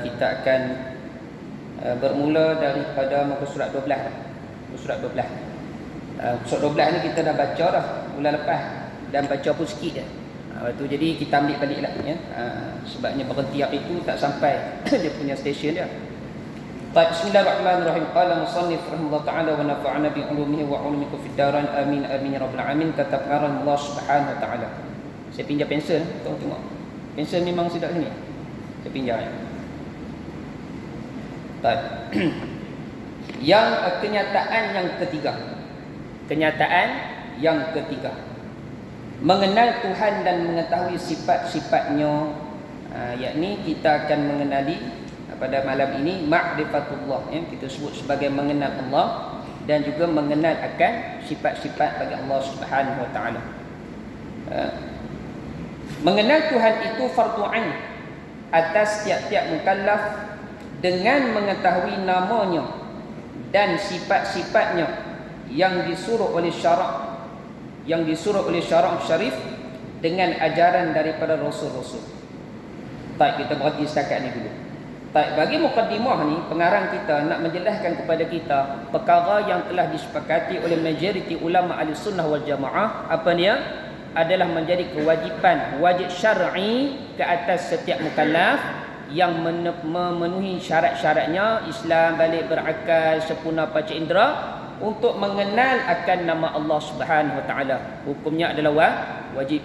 Kita akan bermula daripada muka surat 12. Surat 12. Surat 12 ni kita dah baca dah bulan lepas dan baca pun sikit je. Lepas tu jadi kita ambil balik lah ya. Sebabnya berhenti hari itu tak sampai dia punya stesen dia. Baik, bismillahirrahmanirrahim. Qala musannif rahimahullah ta'ala wa nafa'ana bi ulumihi wa ulumikum fid daran amin amin ya rabbal alamin. Kata pengarang Allah Subhanahu wa taala. Saya pinjam pensel, tengok. Pensel memang sedap sini. Saya pinjam. Baik. Yang kenyataan yang ketiga. Kenyataan yang ketiga. Mengenal Tuhan dan mengetahui sifat-sifatnya, yakni kita akan mengenali pada malam ini ma'rifatullah, ya, kita sebut sebagai mengenal Allah dan juga mengenal akan sifat-sifat bagi Allah Subhanahu wa taala. Mengenal Tuhan itu fardu ain atas tiap-tiap mukallaf dengan mengetahui namanya dan sifat-sifatnya yang disuruh oleh syarak, syarif dengan ajaran daripada rasul-rasul. Baik, kita berhenti setakat ni dulu. Baik, bagi mukaddimah ni, pengarang kita nak menjelaskan kepada kita perkara yang telah disepakati oleh majoriti ulama Ahlussunnah wal Jamaah. Apa dia? Adalah menjadi kewajipan, wajib syar'i ke atas setiap mukallaf yang memenuhi syarat-syaratnya, Islam, balik berakal, sempurna panca indera, untuk mengenal akan nama Allah Subhanahu wa taala. Hukumnya adalah wajib.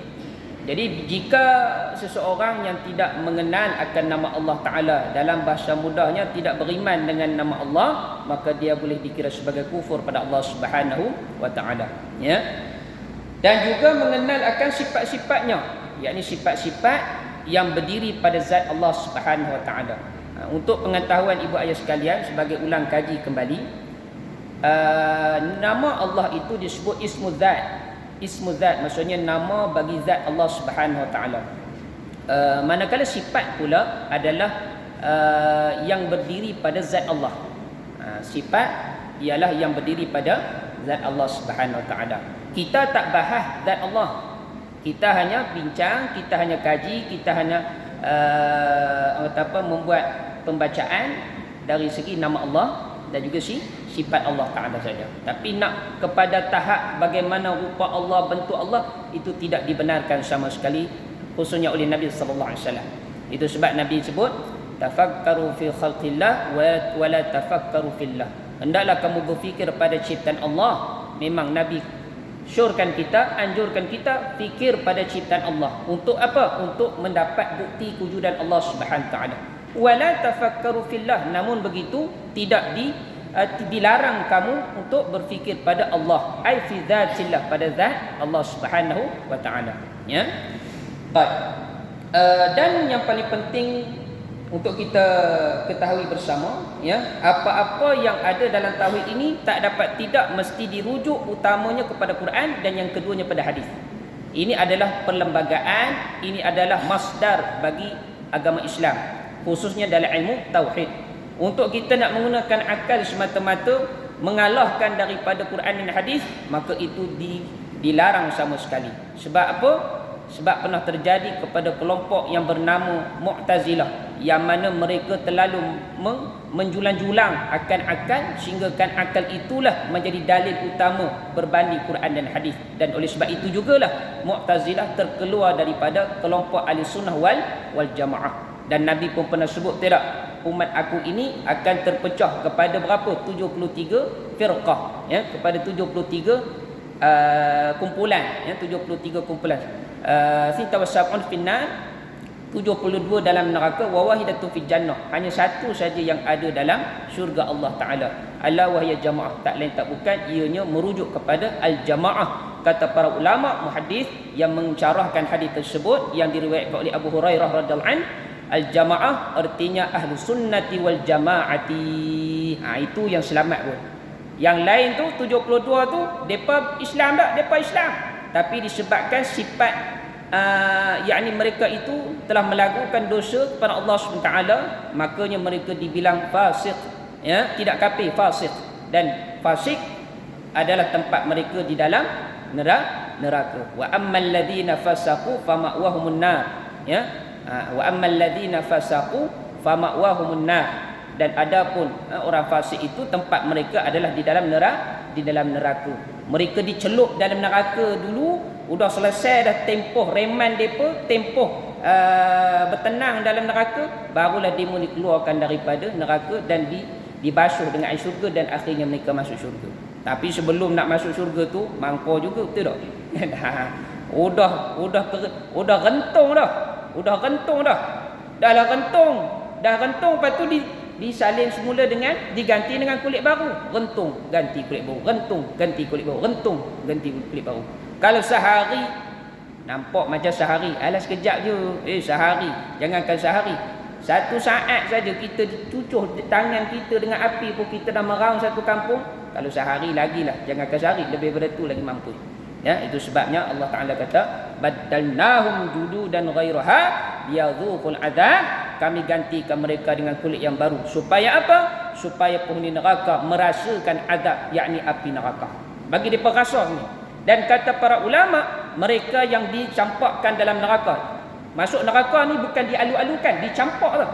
Jadi jika seseorang yang tidak mengenal akan nama Allah Ta'ala, dalam bahasa mudahnya tidak beriman dengan nama Allah, maka dia boleh dikira sebagai kufur pada Allah Subhanahu wa Ta'ala, ya. Dan juga mengenal akan sifat-sifatnya, yakni sifat-sifat yang berdiri pada zat Allah Subhanahu wa Ta'ala. Untuk pengetahuan ibu ayah sekalian, sebagai ulang kaji kembali, nama Allah itu disebut ismu zat. Ismu zat maksudnya nama bagi zat Allah Subhanahu wa taala. Manakala sifat pula adalah yang berdiri pada zat Allah. Sifat ialah yang berdiri pada zat Allah Subhanahu wa taala. Kita tak bahas zat Allah. Kita hanya bincang, kita hanya kaji, kita hanya membuat pembacaan dari segi nama Allah dan juga sifat Allah Ta'ala saja. Tapi nak kepada tahap bagaimana rupa Allah, bentuk Allah, itu tidak dibenarkan sama sekali, khususnya oleh Nabi sallallahu alaihi wasallam. Itu sebab Nabi sebut tafakkaru fi khalqillah wa la tafakkaru fillah. Hendaklah kamu berfikir pada ciptaan Allah. Memang Nabi syorkan kita, anjurkan kita fikir pada ciptaan Allah. Untuk apa? Untuk mendapat bukti kewujudan Allah Subhanahu taala. Wa la tafakkaru fillah. Namun begitu tidak dilarang kamu untuk berfikir pada Allah, ai fi dzatillah, pada zat Allah Subhanahu wa taala, ya. Baik. Dan yang paling penting untuk kita ketahui bersama, ya, apa-apa yang ada dalam tauhid ini tak dapat tidak mesti dirujuk utamanya kepada Quran dan yang keduanya pada hadis. Ini adalah perlembagaan, ini adalah masdar bagi agama Islam, khususnya dalam ilmu tauhid. Untuk kita nak menggunakan akal semata-mata mengalahkan daripada Quran dan hadis, maka itu dilarang sama sekali. Sebab apa? Sebab pernah terjadi kepada kelompok yang bernama Mu'tazilah, yang mana mereka terlalu menjulang-julang akan akal, sehinggakan akal itulah menjadi dalil utama berbanding Quran dan hadis. Dan oleh sebab itu jugalah Mu'tazilah terkeluar daripada kelompok Ahlussunnah wal Jamaah. Dan Nabi pun pernah sebut, tidak, umat aku ini akan terpecah kepada berapa? 73 firqah, ya, kepada 73 kumpulan, ya, 73 kumpulan. Sita wasab'un finnar, 72 dalam neraka, wa wahidatun fil jannah, hanya satu saja yang ada dalam syurga Allah Taala. Ala wahya jamaah, tak lain tak bukan ianya merujuk kepada al-jamaah. Kata para ulama muhaddis yang mencarahkan hadis tersebut yang diriwayatkan oleh Abu Hurairah radhiyallahu anhu, al-jamaah artinya ahlu sunnati wal jamaati. Itu yang selamat pun. Yang lain tu 72 tu depa Islam tak? Depa Islam. Tapi disebabkan sifat yakni mereka itu telah melakukan dosa kepada Allah SWT, makanya mereka dibilang fasik, ya, tidak kafir, fasik. Dan fasik adalah tempat mereka di dalam neraka. Wa ammal ladzina fasaqu fama'wahumun nar, ya. Wa ammal ladzina fasaqu fama'wahumun nar. Dan adapun orang fasik itu tempat mereka adalah di dalam neraka. Mereka dicelup dalam neraka dulu, sudah selesai dah tempoh reman depa, tempoh bertenang dalam neraka, barulah dia dikeluarkan daripada neraka dan dibasuh dengan air syurga dan akhirnya mereka masuk syurga. Tapi sebelum nak masuk syurga tu mangkor juga, betul tak? Udah rentung dah. Dah rentung lepas tu disalin semula dengan diganti dengan kulit baru. Rentung, ganti kulit baru. Rentung, ganti kulit baru. Rentung, ganti kulit baru. Kalau sehari nampak macam sehari, alah sekejap je. Sehari, jangankan sehari. Satu saat saja kita cucuh tangan kita dengan api pun kita dah meraung satu kampung. Kalau sehari lagilah, jangankan sehari, lebih daripada tu lagi mampu. Ya, itu sebabnya Allah Taala kata baddalnahum juludan ghairaha liyadhuqul adzab, kami gantikan mereka dengan kulit yang baru. Supaya apa? Supaya penghuni neraka merasakan azab, yakni api neraka. Bagi dia perasa ni. Dan kata para ulama, mereka yang dicampakkan dalam neraka, masuk neraka ni bukan dialu-alukan, dicampak lah.